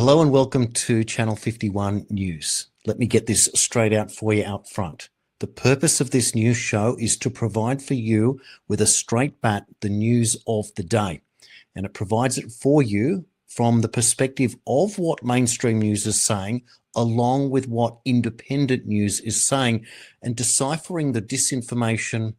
Hello and welcome to Channel 51 News. Let me get this straight out for you out front. The purpose of this news show is to provide for you with a straight bat the news of the day. And it provides it for you from the perspective of what mainstream news is saying, along with what independent news is saying, and deciphering the disinformation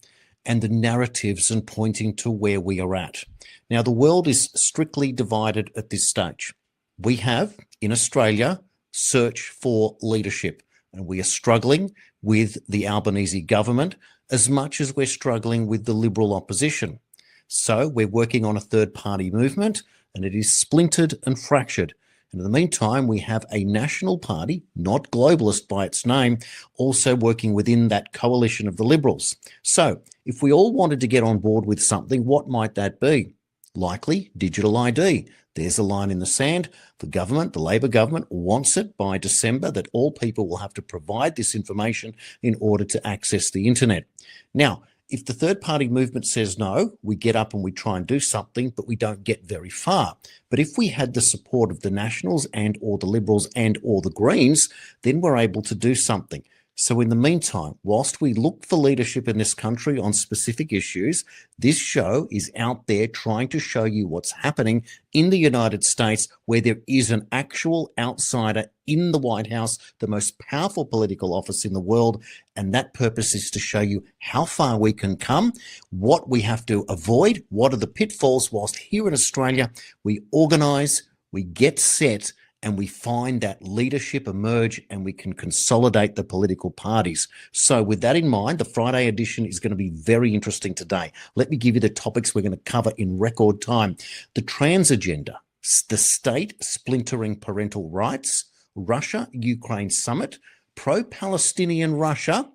and the narratives and pointing to where we are at. Now, the world is strictly divided at this stage. We have, in Australia, search for leadership, and we are struggling with the Albanese government as much as we're struggling with the Liberal opposition. So we're working on a third-party movement, and it is splintered and fractured. And in the meantime, we have a national party, not Globalist by its name, also working within that coalition of the Liberals. So if we all wanted to get on board with something, what might that be? Likely digital ID. There's a line in the sand. The government, the Labor government, wants it by December that all people will have to provide this information in order to access the internet. Now, if the third-party movement says no, we get up and we try and do something, but we don't get very far. But if we had the support of the Nationals and or the Liberals and or the Greens, then we're able to do something. So in the meantime, whilst we look for leadership in this country on specific issues, this show is out there trying to show you what's happening in the United States, where there is an actual outsider in the White House, the most powerful political office in the world. And that purpose is to show you how far we can come, what we have to avoid, what are the pitfalls, whilst here in Australia, we organise, we get set, and we find that leadership emerge and we can consolidate the political parties. So with that in mind, the Friday edition is going to be very interesting today. Let me give you the topics we're going to cover in record time. The trans agenda, the state splintering parental rights, Russia-Ukraine summit, pro-Palestinian Russia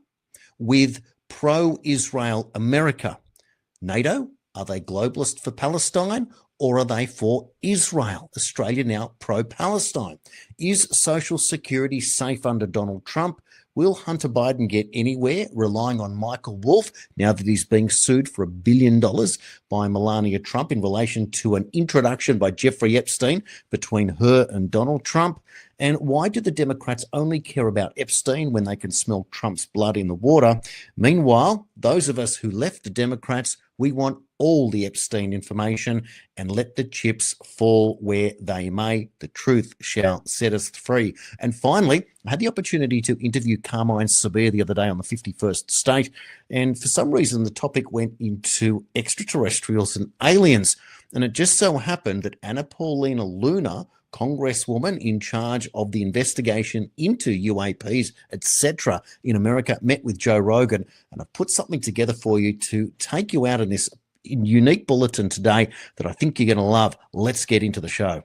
with pro-Israel America. NATO, are they globalist for Palestine? Or are they for Israel? Australia now pro-Palestine. Is Social Security safe under Donald Trump? Will Hunter Biden get anywhere relying on Michael Wolff now that he's being sued for $1 billion by Melania Trump in relation to an introduction by Jeffrey Epstein between her and Donald Trump? And why do the Democrats only care about Epstein when they can smell Trump's blood in the water? Meanwhile, those of us who left the Democrats, we want all the Epstein information and let the chips fall where they may. The truth shall set us free. And finally, I had the opportunity to interview Carmine Sabia the other day on the 51st State. And for some reason, the topic went into extraterrestrials and aliens. And it just so happened that Paulina Luna, Congresswoman in charge of the investigation into UAPs, etc., in America, met with Joe Rogan. And I've put something together for you to take you out in this unique bulletin today that I think you're going to love. Let's get into the show.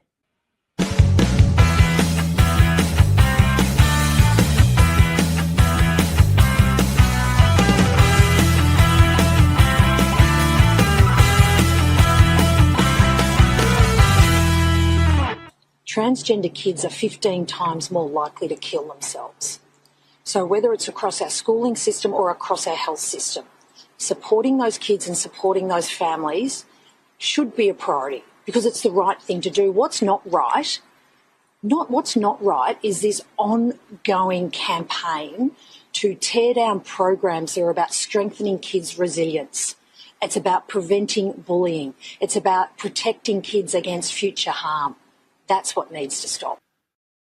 Transgender kids are 15 times more likely to kill themselves. So whether it's across our schooling system or across our health system, supporting those kids and supporting those families should be a priority because it's the right thing to do. What's not right is this ongoing campaign to tear down programs that are about strengthening kids' resilience. It's about preventing bullying. It's about protecting kids against future harm. That's what needs to stop.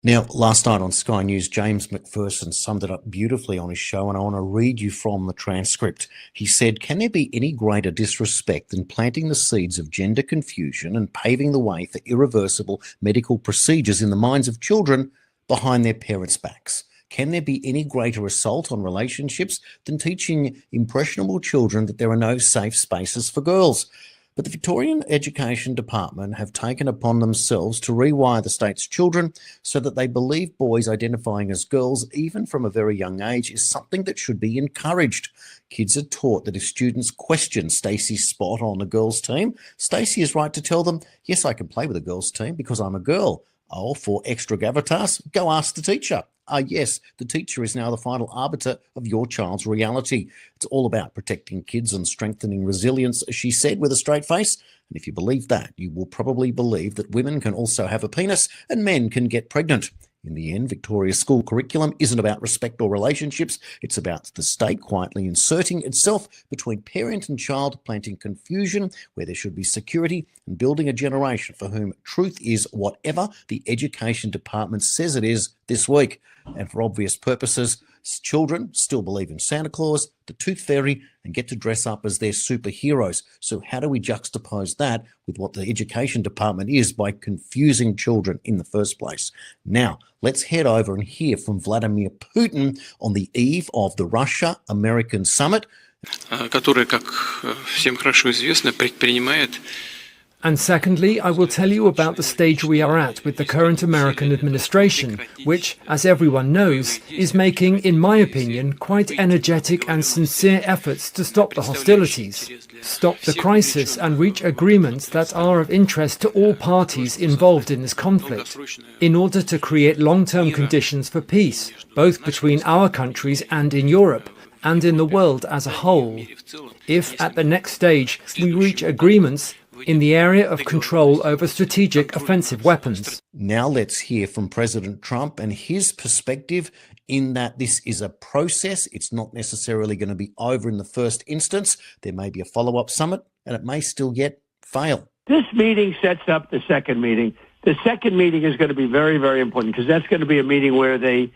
Now, last night on Sky News, James McPherson summed it up beautifully on his show, and I want to read you from the transcript. He said, "Can there be any greater disrespect than planting the seeds of gender confusion and paving the way for irreversible medical procedures in the minds of children behind their parents' backs? Can there be any greater assault on relationships than teaching impressionable children that there are no safe spaces for girls?" But the Victorian Education Department have taken upon themselves to rewire the state's children so that they believe boys identifying as girls, even from a very young age, is something that should be encouraged. Kids are taught that if students question Stacey's spot on the girls' team, Stacey is right to tell them, yes, I can play with the girls' team because I'm a girl. Oh, for extra gravitas, go ask the teacher. yes, the teacher is now the final arbiter of your child's reality. It's all about protecting kids and strengthening resilience, she said with a straight face. And if you believe that, you will probably believe that women can also have a penis and men can get pregnant. In the end, Victoria's school curriculum isn't about respect or relationships. It's about the state quietly inserting itself between parent and child, planting confusion where there should be security, and building a generation for whom truth is whatever the education department says it is this week. And for obvious purposes, children still believe in Santa Claus, the Tooth Fairy, and get to dress up as their superheroes. So how do we juxtapose that with what the education department is by confusing children in the first place? Now, let's head over and hear from Vladimir Putin on the eve of the Russia-American summit. Который, как всем хорошо известно, предпринимает. And secondly, I will tell you about the stage we are at with the current American administration, which, as everyone knows, is making, in my opinion, quite energetic and sincere efforts to stop the hostilities, stop the crisis and reach agreements that are of interest to all parties involved in this conflict, in order to create long-term conditions for peace, both between our countries and in Europe, and in the world as a whole. If, at the next stage, we reach agreements in the area of control over strategic offensive weapons. Now let's hear from President Trump and his perspective in that this is a process. It's not necessarily going to be over in the first instance. There may be a follow-up summit and it may still yet fail. This meeting sets up the second meeting. The second meeting is going to be very, very important because that's going to be a meeting where they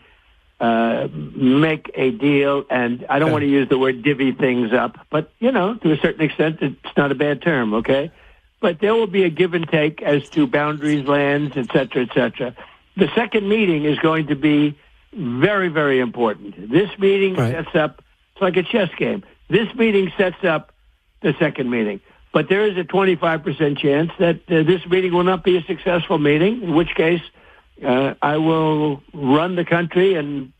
make a deal, and I don't want to use the word divvy things up, but, you know, to a certain extent, it's not a bad term, okay? But there will be a give and take as to boundaries, lands, et cetera, et cetera. The second meeting is going to be very, very important. This meeting sets up, it's like a chess game. This meeting sets up the second meeting. But there is a 25% chance that this meeting will not be a successful meeting, in which case I will run the country, and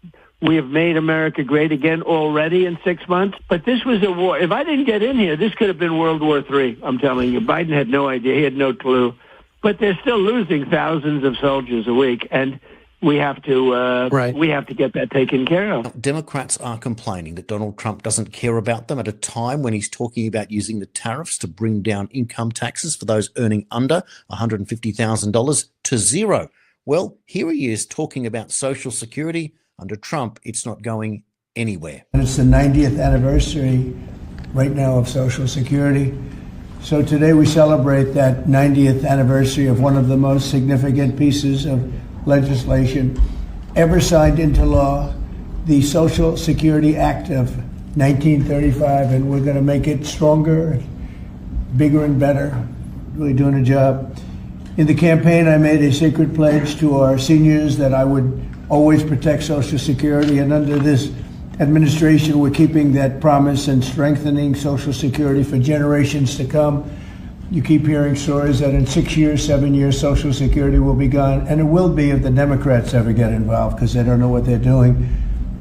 we have made America great again already in 6 months. But this was a war. If I didn't get in here, this could have been World War III, I'm telling you. Biden had no idea. He had no clue. But they're still losing thousands of soldiers a week, and we have to we have to get that taken care of. Democrats are complaining that Donald Trump doesn't care about them at a time when he's talking about using the tariffs to bring down income taxes for those earning under $150,000 to zero. Well, here he is talking about Social Security. Under Trump, it's not going anywhere. It's the 90th anniversary right now of Social Security. So today we celebrate that 90th anniversary of one of the most significant pieces of legislation ever signed into law, the Social Security Act of 1935, and we're going to make it stronger, bigger and better, really doing a job. In the campaign, I made a secret pledge to our seniors that I would always protect Social Security, and under this administration, we're keeping that promise and strengthening Social Security for generations to come. You keep hearing stories that in 6 years, 7 years, Social Security will be gone, and it will be if the Democrats ever get involved because they don't know what they're doing,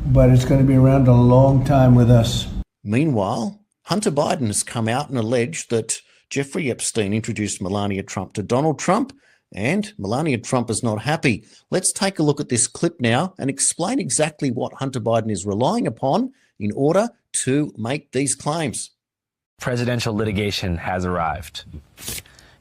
but it's going to be around a long time with us. Meanwhile, Hunter Biden has come out and alleged that Jeffrey Epstein introduced Melania Trump to Donald Trump, and Melania Trump is not happy. Let's take a look at this clip now and explain exactly what Hunter Biden is relying upon in order to make these claims. Presidential litigation has arrived.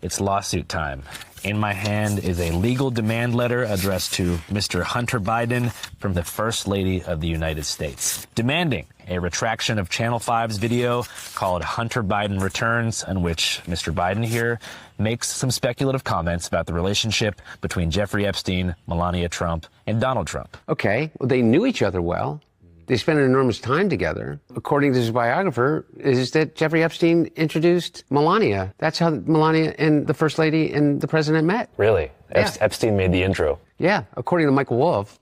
It's lawsuit time. In my hand is a legal demand letter addressed to Mr. Hunter Biden from the First Lady of the United States, demanding a retraction of Channel 5's video called Hunter Biden Returns, in which Mr. Biden here makes some speculative comments about the relationship between Jeffrey Epstein, Melania Trump, and Donald Trump. Okay, well, they knew each other well. They spent an enormous time together. According to his biographer, is that Jeffrey Epstein introduced Melania. That's how Melania and the First Lady and the President met. Really? Yeah. Epstein made the intro. Yeah, according to Michael Wolff.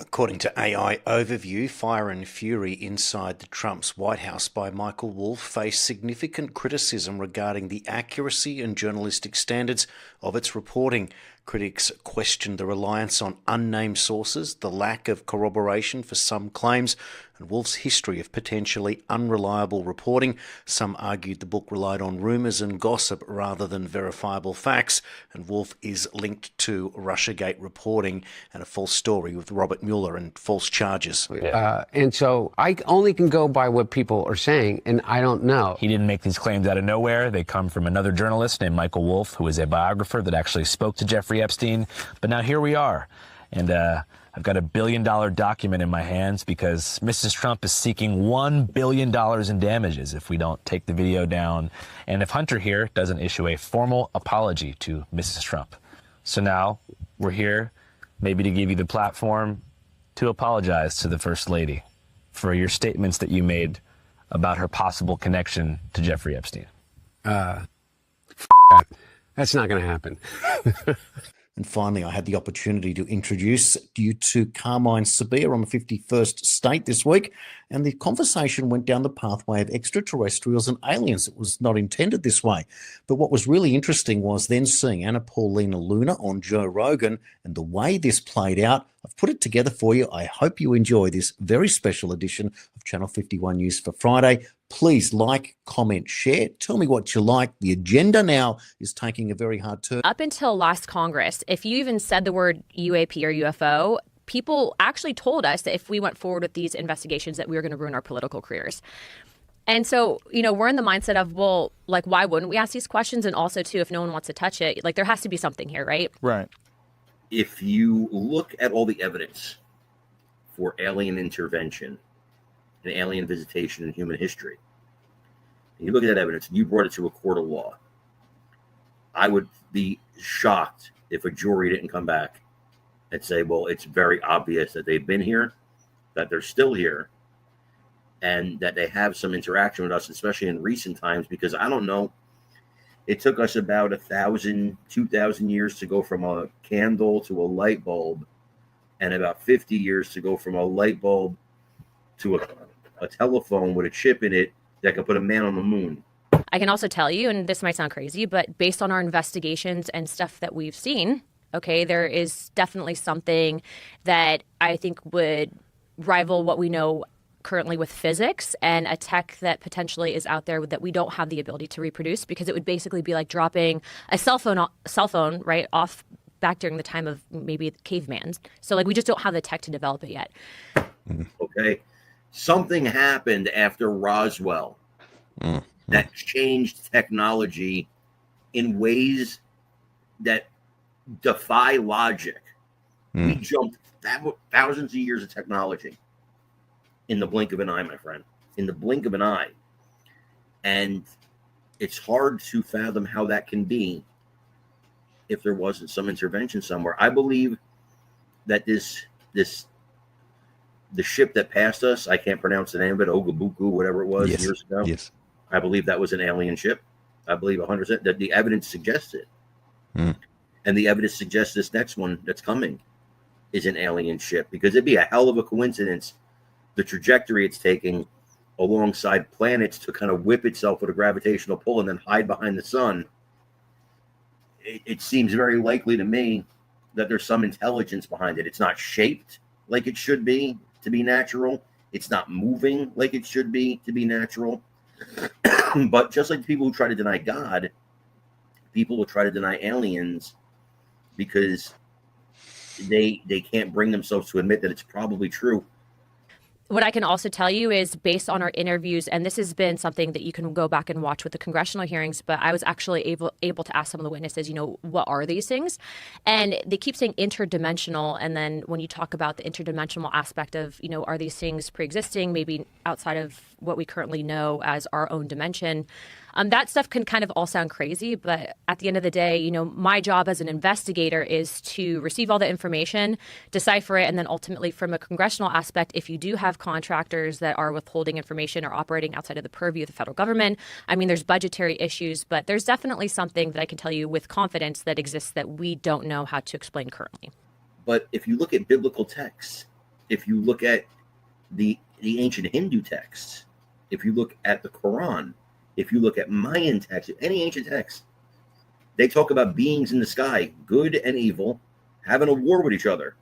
According to AI Overview, Fire and Fury inside the Trump's White House by Michael Wolff faced significant criticism regarding the accuracy and journalistic standards of its reporting. Critics questioned the reliance on unnamed sources, the lack of corroboration for some claims, and Wolff's history of potentially unreliable reporting. Some argued the book relied on rumours and gossip rather than verifiable facts, and Wolff is linked to Russiagate reporting and a false story with Robert Mueller and false charges. And so I only can go by what people are saying, and I don't know. He didn't make these claims out of nowhere. They come from another journalist named Michael Wolff, who is a biographer that actually spoke to Jeffrey Epstein. But now here we are. And I've got $1 billion document in my hands because Mrs. Trump is seeking $1 billion in damages if we don't take the video down and if Hunter here doesn't issue a formal apology to Mrs. Trump. So now we're here maybe to give you the platform to apologize to the First Lady for your statements that you made about her possible connection to Jeffrey Epstein. That's not going to happen. And finally, I had the opportunity to introduce you to Carmine Sabia on the 51st State this week, and the conversation went down the pathway of extraterrestrials and aliens. It was not intended this way. But what was really interesting was then seeing Paulina Luna on Joe Rogan and the way this played out. I've put it together for you. I hope you enjoy this very special edition of Channel 51 News for Friday. Please like, comment, share. Tell me what you like. The agenda now is taking a very hard turn. Up until last Congress, if you even said the word UAP or UFO, people actually told us that if we went forward with these investigations that we were going to ruin our political careers. And so, we're in the mindset of, well, like, why wouldn't we ask these questions? And also, too, if no one wants to touch it, like, there has to be something here, right? Right. If you look at all the evidence for alien intervention and alien visitation in human history, and you look at that evidence and you brought it to a court of law, I would be shocked if a jury didn't come back and say, well, it's very obvious that they've been here, that they're still here, and that they have some interaction with us, especially in recent times, because I don't know, it took us about 1,000, 2,000 years to go from a candle to a light bulb, and about 50 years to go from a light bulb to a telephone with a chip in it that can put a man on the moon. I can also tell you, and this might sound crazy, but based on our investigations and stuff that we've seen, okay, there is definitely something that I think would rival what we know currently with physics, and a tech that potentially is out there that we don't have the ability to reproduce, because it would basically be like dropping a cell phone right off back during the time of maybe caveman. So like we just don't have the tech to develop it yet. Okay. Something happened after Roswell that changed technology in ways that defy logic. We jumped thousands of years of technology in the blink of an eye, my friend, in the blink of an eye. And it's hard to fathom how that can be if there wasn't some intervention somewhere. I believe that the ship that passed us, I can't pronounce the name of it, Ogabuku, whatever it was, years ago. Yes. I believe that was an alien ship. I believe 100% that the evidence suggests it. And the evidence suggests this next one that's coming is an alien ship, because it'd be a hell of a coincidence, the trajectory it's taking alongside planets to kind of whip itself with a gravitational pull and then hide behind the sun. It seems very likely to me that there's some intelligence behind it. It's not shaped like it should be to be natural. It's not moving like it should be to be natural. But just like people who try to deny God, people will try to deny aliens because they can't bring themselves to admit that it's probably true. What I can also tell you is based on our interviews, and this has been something that you can go back and watch with the congressional hearings, but I was actually able to ask some of the witnesses, what are these things? And they keep saying interdimensional. And then when you talk about the interdimensional aspect of, are these things pre-existing, maybe outside of what we currently know as our own dimension, that stuff can kind of all sound crazy. But at the end of the day, my job as an investigator is to receive all the information, decipher it, and then ultimately from a congressional aspect, if you do have contractors that are withholding information or operating outside of the purview of the federal government, there's budgetary issues, but there's definitely something that I can tell you with confidence that exists that we don't know how to explain currently. But if you look at biblical texts, if you look at the ancient Hindu texts, if you look at the Quran, if you look at Mayan texts, any ancient text, they talk about beings in the sky, good and evil, having a war with each other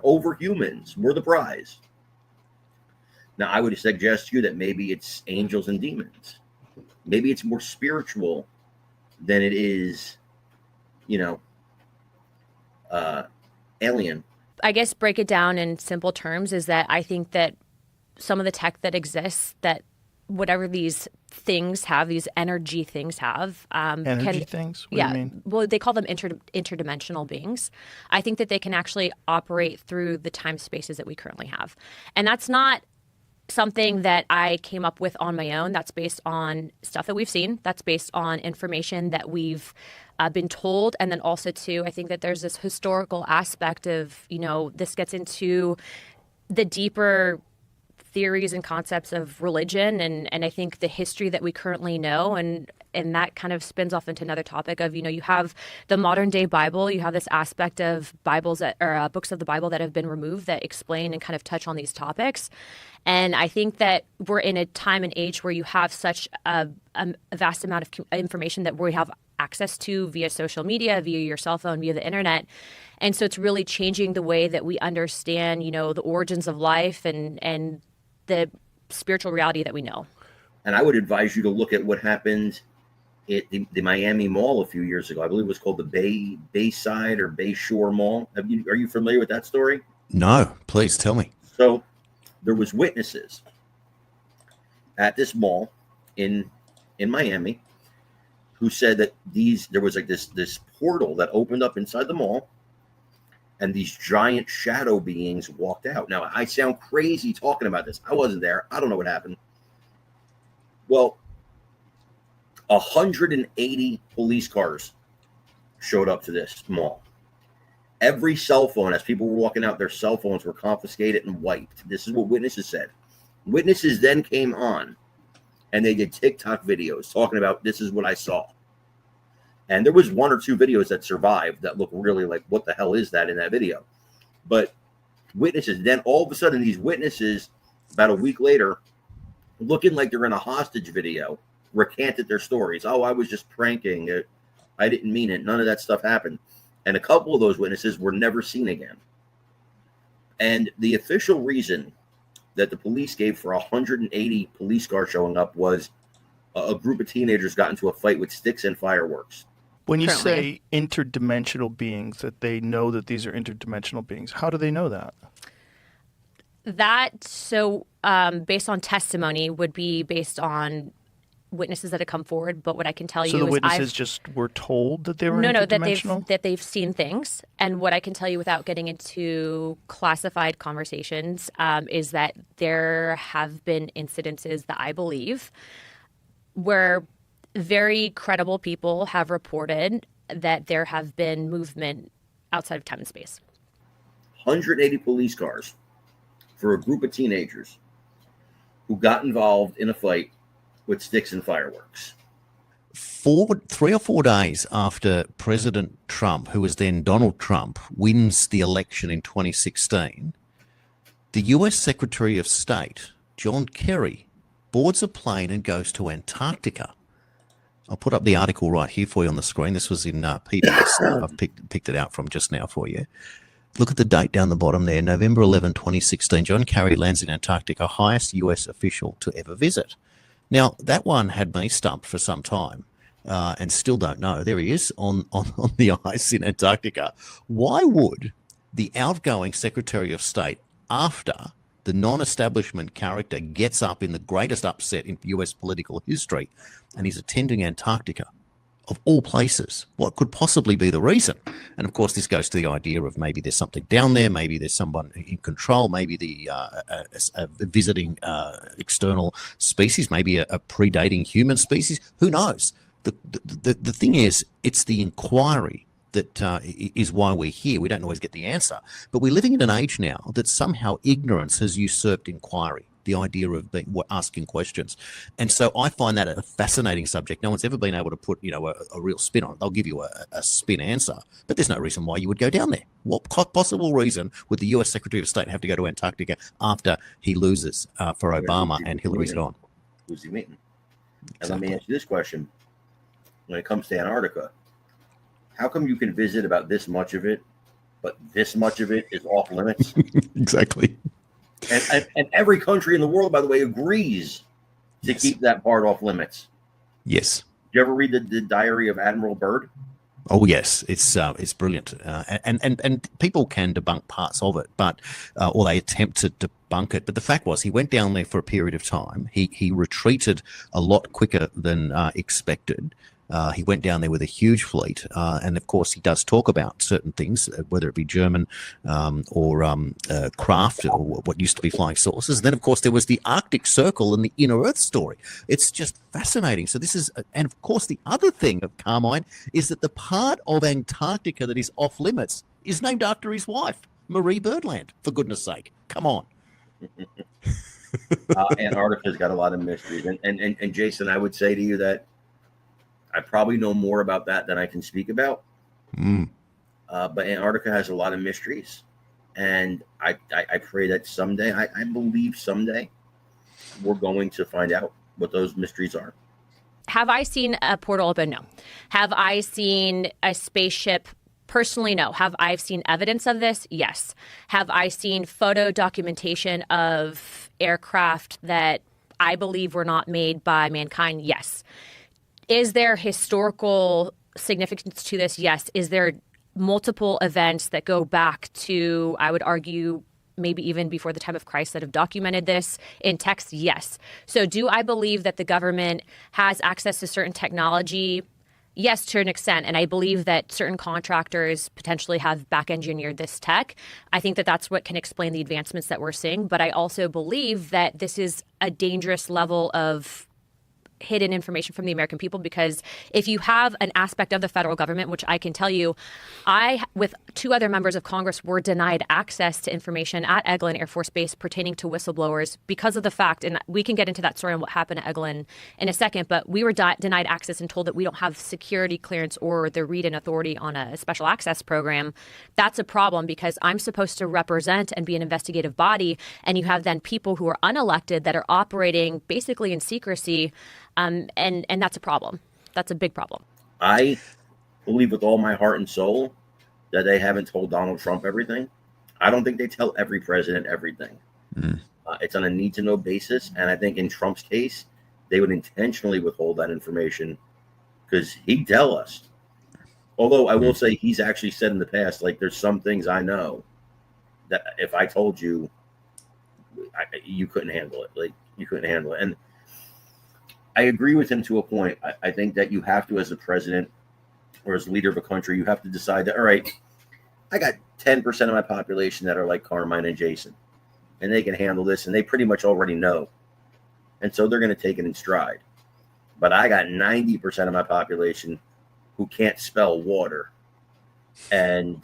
over humans. We're the prize. Now, I would suggest to you that maybe it's angels and demons. Maybe it's more spiritual than it is, alien. I guess break it down in simple terms is that I think that some of the tech that exists, that whatever these things have, these energy things have. Energy things? What do you mean? Well, they call them interdimensional beings. I think that they can actually operate through the time spaces that we currently have. And that's not something that I came up with on my own. That's based on stuff that we've seen. That's based on information that we've been told. And then also, too, I think that there's this historical aspect of, this gets into the deeper theories and concepts of religion and I think the history that we currently know and that kind of spins off into another topic of you have the modern day Bible, you have this aspect of Bibles or books of the Bible that have been removed that explain and kind of touch on these topics. And I think that we're in a time and age where you have such a vast amount of information that we have access to via social media, via your cell phone, via the internet. And so it's really changing the way that we understand, the origins of life and the spiritual reality that we know. And I would advise you to look at what happened at the Miami Mall a few years ago. I believe it was called the Bayside or Bayshore Mall. Are you familiar with that story? No, please tell me. So there was witnesses at this mall in Miami who said that there was like this portal that opened up inside the mall, and these giant shadow beings walked out. Now, I sound crazy talking about this. I wasn't there. I don't know what happened. Well, 180 police cars showed up to this mall. Every cell phone, as people were walking out, their cell phones were confiscated and wiped. This is what witnesses said. Witnesses then came on, and they did TikTok videos talking about, this is what I saw. And there was one or two videos that survived that look really like, what the hell is that in that video? But witnesses, then all of a sudden these witnesses, about a week later, looking like they're in a hostage video, recanted their stories. Oh, I was just pranking. I didn't mean it. None of that stuff happened. And a couple of those witnesses were never seen again. And the official reason that the police gave for 180 police cars showing up was a group of teenagers got into a fight with sticks and fireworks. When you say interdimensional beings, that they know that these are interdimensional beings, how do they know that? Based on testimony would be based on witnesses that have come forward. But what I can tell you is the witnesses just were told that they were interdimensional? that they've seen things. And what I can tell you without getting into classified conversations is that there have been incidences that I believe where very credible people have reported that there have been movement outside of time and space. 180 police cars for a group of teenagers who got involved in a fight with sticks and fireworks. 3 or 4 days after President Trump, who was then Donald Trump, wins the election in 2016, the US Secretary of State, John Kerry, boards a plane and goes to Antarctica. I'll put up the article right here for you on the screen. This was in PBS. I've picked it out from just now for you. Look at the date down the bottom there, November 11, 2016. John Kerry lands in Antarctica, highest US official to ever visit. Now, that one had me stumped for some time and still don't know. There he is on the ice in Antarctica. Why would the outgoing Secretary of State, after the non-establishment character gets up in the greatest upset in US political history, and he's attending Antarctica, of all places? What could possibly be the reason? And of course, this goes to the idea of maybe there's something down there, maybe there's someone in control, maybe the visiting external species, maybe a predating human species. Who knows? The thing is, it's the inquiry that is why we're here. We don't always get the answer, but we're living in an age now that somehow ignorance has usurped inquiry, the idea of asking questions. And so I find that a fascinating subject. No one's ever been able to put, a real spin on it. They'll give you a spin answer, but there's no reason why you would go down there. What possible reason would the US Secretary of State have to go to Antarctica after he loses for Obama and Hillary's on? Who's he meeting? And let me ask you this question. When it comes to Antarctica, how come you can visit about this much of it, but this much of it is off limits? Exactly. And every country in the world, by the way, agrees to keep that part off limits. Yes. Did you ever read the Diary of Admiral Byrd? Oh yes, it's brilliant, and people can debunk parts of it, but or they attempt to debunk it. But the fact was, he went down there for a period of time. He retreated a lot quicker than expected. He went down there with a huge fleet, and of course, he does talk about certain things, whether it be German or craft or what used to be flying saucers. And then, of course, there was the Arctic Circle and the Inner Earth story. It's just fascinating. So this is, and of course, the other thing of Carmine is that the part of Antarctica that is off limits is named after his wife, Marie Birdland. For goodness sake, come on. Antarctica's got a lot of mysteries, and Jason, I would say to you that I probably know more about that than I can speak about. But Antarctica has a lot of mysteries. And I pray that someday, I believe someday, we're going to find out what those mysteries are. Have I seen a portal open? No. Have I seen a spaceship? Personally, no. Have I seen evidence of this? Yes. Have I seen photo documentation of aircraft that I believe were not made by mankind? Yes. Is there historical significance to this? Yes. Is there multiple events that go back to, I would argue, maybe even before the time of Christ that have documented this in text? Yes. So do I believe that the government has access to certain technology? Yes, to an extent. And I believe that certain contractors potentially have back engineered this tech. I think that that's what can explain the advancements that we're seeing. But I also believe that this is a dangerous level of hidden information from the American people, because if you have an aspect of the federal government, which I can tell you, I, with two other members of Congress, were denied access to information at Eglin Air Force Base pertaining to whistleblowers because of the fact, and we can get into that story and what happened at Eglin in a second, but we were denied access and told that we don't have security clearance or the read-in authority on a special access program. That's a problem, because I'm supposed to represent and be an investigative body, and you have then people who are unelected that are operating basically in secrecy. And that's a problem. That's a big problem. I believe with all my heart and soul that they haven't told Donald Trump everything. I don't think they tell every president everything. It's on a need-to-know basis. And I think in Trump's case, they would intentionally withhold that information because he'd tell us. Although I will say he's actually said in the past, like, there's some things I know that if I told you, you couldn't handle it. Like, you couldn't handle it. And I agree with him to a point. I think that you have to, as a president or as leader of a country, you have to decide that, all right, I got 10% of my population that are like Carmine and Jason, and they can handle this, and they pretty much already know. And so they're going to take it in stride. But I got 90% of my population who can't spell water, and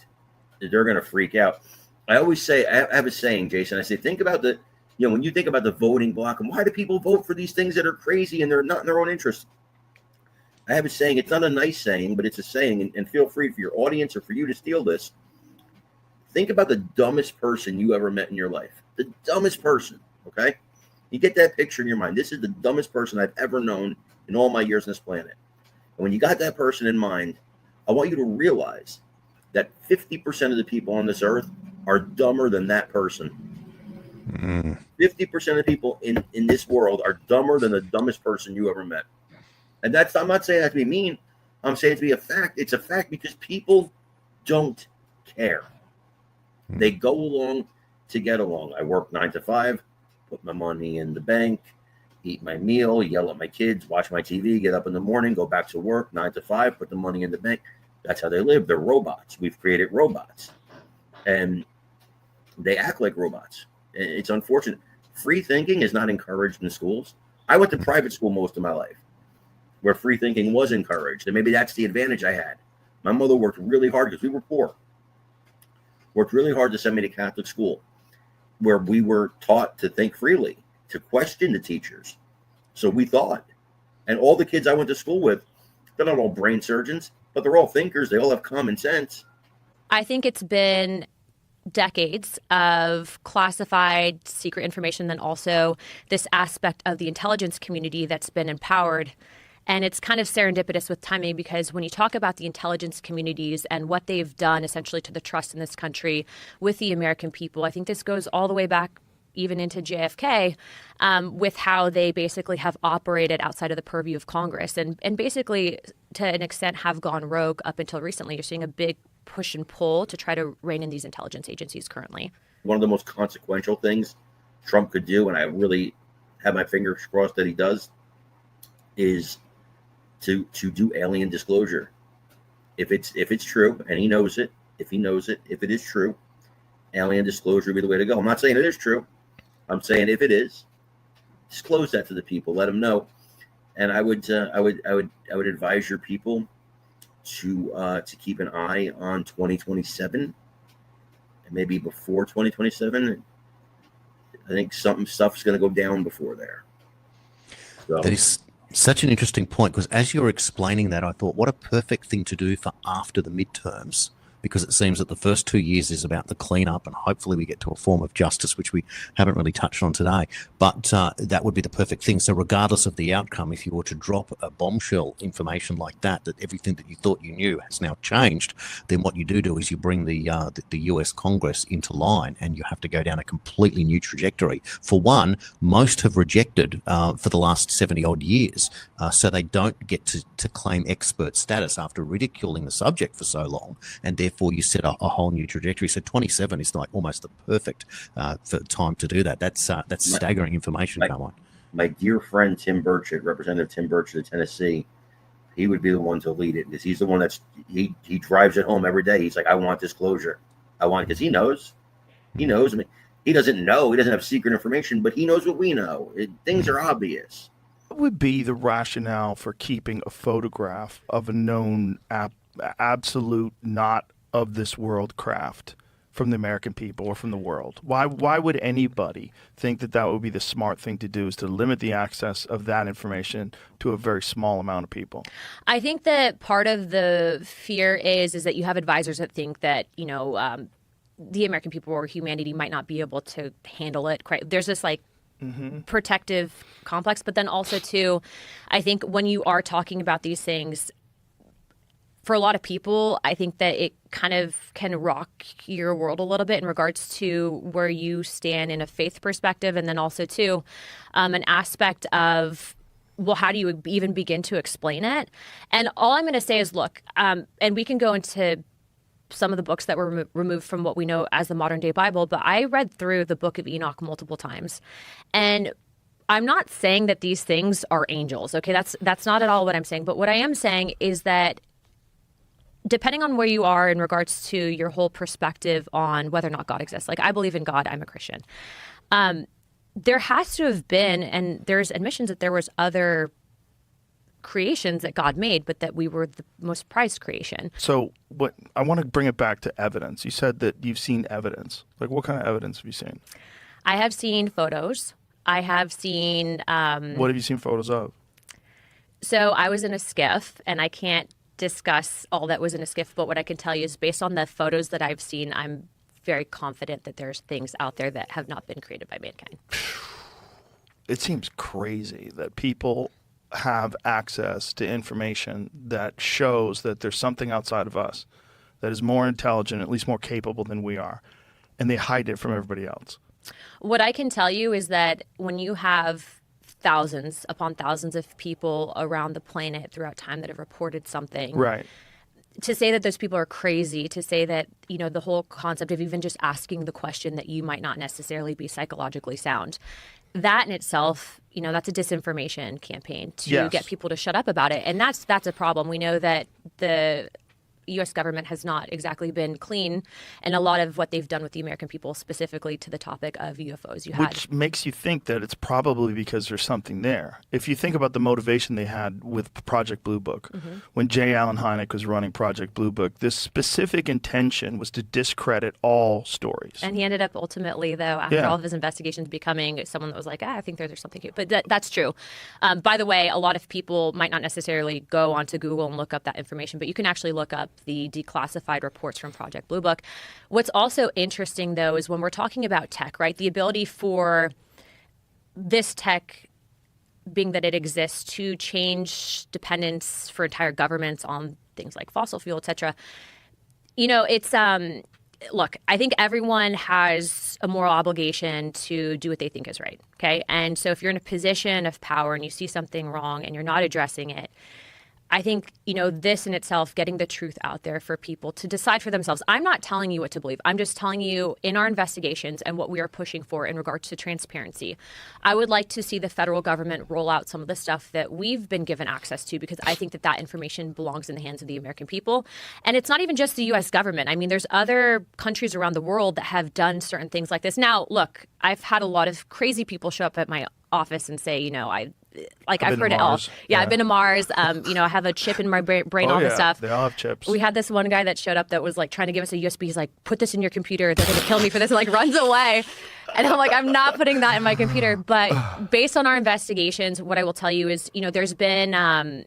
they're going to freak out. I always say, I have a saying, Jason, I say, think about when you think about the voting block and why do people vote for these things that are crazy and they're not in their own interest? I have a saying, it's not a nice saying, but it's a saying, and feel free for your audience or for you to steal this. Think about the dumbest person you ever met in your life. The dumbest person, okay? You get that picture in your mind. This is the dumbest person I've ever known in all my years on this planet. And when you got that person in mind, I want you to realize that 50% of the people on this earth are dumber than that person. 50% of people in this world are dumber than the dumbest person you ever met. And I'm not saying that to be mean. I'm saying it to be a fact. It's a fact because people don't care. They go along to get along. I work 9 to 5, put my money in the bank, eat my meal, yell at my kids, watch my TV, get up in the morning, go back to work, 9 to 5, put the money in the bank. That's how they live. They're robots. We've created robots. And they act like robots. It's unfortunate. Free thinking is not encouraged in schools. I went to private school most of my life where free thinking was encouraged. And maybe that's the advantage I had. My mother worked really hard because we were poor. Worked really hard to send me to Catholic school where we were taught to think freely, to question the teachers. So we thought. And all the kids I went to school with, they're not all brain surgeons, but they're all thinkers. They all have common sense. I think it's been decades of classified secret information, then also this aspect of the intelligence community that's been empowered. And it's kind of serendipitous with timing because when you talk about the intelligence communities and what they've done essentially to the trust in this country with the American people, I think this goes all the way back even into JFK, with how they basically have operated outside of the purview of Congress and basically, to an extent, have gone rogue up until recently. You're seeing a big push and pull to try to rein in these intelligence agencies currently. One of the most consequential things Trump could do, and I really have my fingers crossed that he does, is to do alien disclosure. If it's true, and he knows it, if it is true, alien disclosure would be the way to go. I'm not saying it is true. I'm saying if it is, disclose that to the people, let them know. And I would advise your people to keep an eye on 2027, and maybe before 2027. I think stuff's going to go down before there. So. That is such an interesting point, because as you're explaining that, I thought, what a perfect thing to do for after the midterms, because it seems that the first 2 years is about the cleanup, and hopefully we get to a form of justice, which we haven't really touched on today. But that would be the perfect thing. So regardless of the outcome, if you were to drop a bombshell information like that everything that you thought you knew has now changed, then what you do is you bring the US Congress into line, and you have to go down a completely new trajectory. For one, most have rejected for the last 70 odd years, so they don't get to claim expert status after ridiculing the subject for so long, and therefore you set a whole new trajectory. So 27 is like almost the perfect for time to do that. That's staggering information, Carmine. My dear friend Tim Burchett, Representative Tim Burchett of Tennessee, he would be the one to lead it, because he's the one he drives it home every day. He's like, I want disclosure. Because he knows. I mean, he doesn't know. He doesn't have secret information, but he knows what we know. Things are obvious. What would be the rationale for keeping a photograph of a known absolute not of this world craft from the American people or from the world? Why would anybody think that would be the smart thing to do, is to limit the access of that information to a very small amount of people? I think that part of the fear is that you have advisors that think that, the American people or humanity might not be able to handle it. There's this protective complex, but then also too, I think when you are talking about these things, for a lot of people, I think that it kind of can rock your world a little bit in regards to where you stand in a faith perspective, and then also too, an aspect of, well, how do you even begin to explain it? And all I'm going to say is, look, and we can go into some of the books that were removed from what we know as the modern day Bible, but I read through the book of Enoch multiple times, and I'm not saying that these things are angels. Okay, that's not at all what I'm saying. But what I am saying is that depending on where you are in regards to your whole perspective on whether or not God exists, like I believe in God, I'm a Christian. There has to have been, and there's admissions that there was other creations that God made, but that we were the most prized creation. So I want to bring it back to evidence. You said that you've seen evidence. Like, what kind of evidence have you seen? I have seen photos. I have seen... what have you seen photos of? So I was in a skiff, and I can't discuss all that was in a skiff, but what I can tell you is based on the photos that I've seen, I'm very confident that there's things out there that have not been created by mankind. It seems crazy that people have access to information that shows that there's something outside of us that is more intelligent, at least more capable than we are, and they hide it from everybody else. What I can tell you is that when you have thousands upon thousands of people around the planet throughout time that have reported something, right, to say that those people are crazy, to say that, the whole concept of even just asking the question that you might not necessarily be psychologically sound, that in itself, that's a disinformation campaign to get people to shut up about it. And that's a problem. We know that the U.S. government has not exactly been clean, and a lot of what they've done with the American people, specifically to the topic of UFOs. Which makes you think that it's probably because there's something there. If you think about the motivation they had with Project Blue Book, when J. Allen Hynek was running Project Blue Book, this specific intention was to discredit all stories. And he ended up ultimately, though, after all of his investigations, becoming someone that was like, I think there's something here. But that's true. By the way, a lot of people might not necessarily go onto Google and look up that information, but you can actually look up the declassified reports from Project Blue Book. What's also interesting, though, is when we're talking about tech, right, the ability for this tech, being that it exists, to change dependence for entire governments on things like fossil fuel, et cetera, it's look, I think everyone has a moral obligation to do what they think is right. Okay. And so if you're in a position of power and you see something wrong and you're not addressing it, I think, this in itself, getting the truth out there for people to decide for themselves. I'm not telling you what to believe. I'm just telling you in our investigations and what we are pushing for in regards to transparency. I would like to see the federal government roll out some of the stuff that we've been given access to, because I think that information belongs in the hands of the American people. And it's not even just the U.S. government. I mean, there's other countries around the world that have done certain things like this. Now, look, I've had a lot of crazy people show up at my office and say, I've heard it all. Yeah, I've been to Mars. I have a chip in my brain, all this stuff. They all have chips. We had this one guy that showed up that was trying to give us a USB. He's like, put this in your computer. They're going to kill me for this. And runs away. And I'm like, I'm not putting that in my computer. But based on our investigations, what I will tell you is, there's been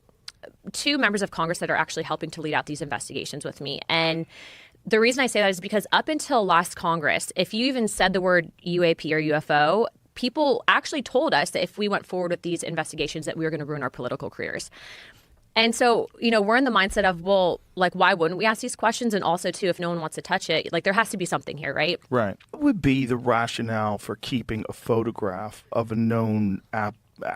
2 members of Congress that are actually helping to lead out these investigations with me. And the reason I say that is because up until last Congress, if you even said the word UAP or UFO, people actually told us that if we went forward with these investigations that we were going to ruin our political careers. And so, we're in the mindset of, well, why wouldn't we ask these questions? And also, too, if no one wants to touch it, there has to be something here, right? Right. What would be the rationale for keeping a photograph of a known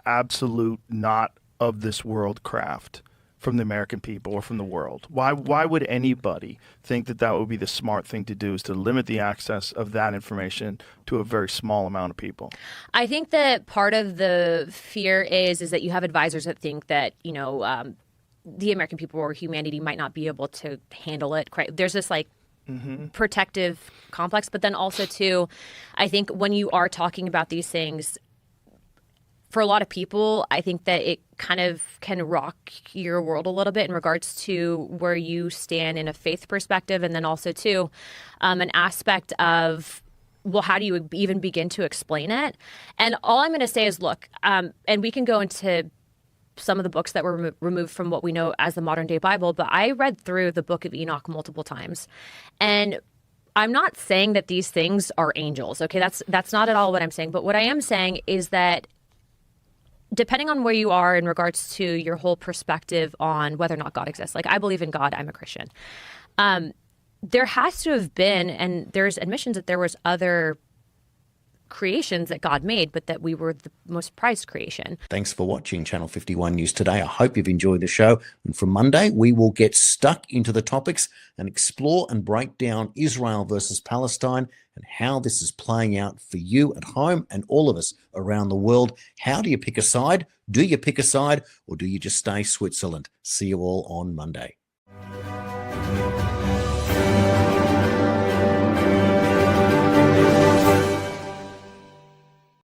absolute not of this world craft from the American people or from the world? Why would anybody think that would be the smart thing to do, is to limit the access of that information to a very small amount of people? I think that part of the fear is that you have advisors that think that, the American people or humanity might not be able to handle it. There's this protective complex, but then also too, I think when you are talking about these things, for a lot of people, I think that it kind of can rock your world a little bit in regards to where you stand in a faith perspective. And then also, too, an aspect of, well, how do you even begin to explain it? And all I'm going to say is, look, and we can go into some of the books that were removed from what we know as the modern day Bible, but I read through the book of Enoch multiple times. And I'm not saying that these things are angels. Okay, that's not at all what I'm saying. But what I am saying is that depending on where you are in regards to your whole perspective on whether or not God exists, I believe in God, I'm a Christian. There has to have been, and there's admissions that there was other creations that God made, but that we were the most prized creation. Thanks for watching Channel 51 News today. I hope you've enjoyed the show. And from Monday, we will get stuck into the topics and explore and break down Israel versus Palestine and how this is playing out for you at home and all of us around the world. How do you pick a side? Do you pick a side, or do you just stay Switzerland? See you all on Monday.